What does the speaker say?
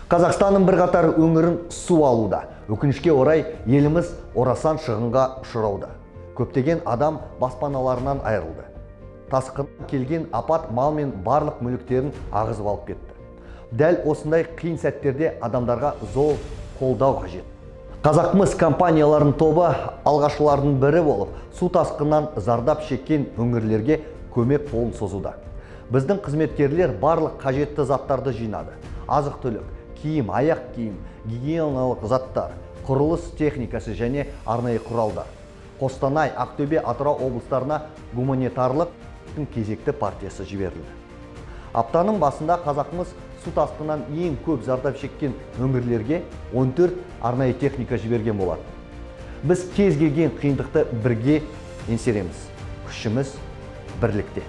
Қазақстанның бірқатар өңірін су алуда. Өкінішке орай еліміз орасан шығынға ұшырауда. Көптеген адам баспаналарынан айырылды. Тасқын келген апат мал мен барлық мүліктерін ағызып алып кетті. Дәл осындай қиын сәттерде адамдарға зор қолдау қажет. Қазақмыс компанияларының тобы алғашқылардың бірі болып, су тасқыннан зардап шеккен өңірлерге көмек қолын созуда. Біздің қызметкерлер барлық қажетті заттарды жинады. Азық-түлік, киім, аяқ киім, гигиеналық заттар, құрылыс техникасы және арнайы құралдар. Қостанай, Ақтөбе, Атырау облыстарына гуманитарлық кезекті партиясы жіберілді. Аптаның басында Қазақмыс су тасқынынан ең көп зардап шеккен өңірлерге 14 арнайы техника жіберген болады. Біз кез келген қиындықты бірге еңсереміз. Күшіміз бірлікте.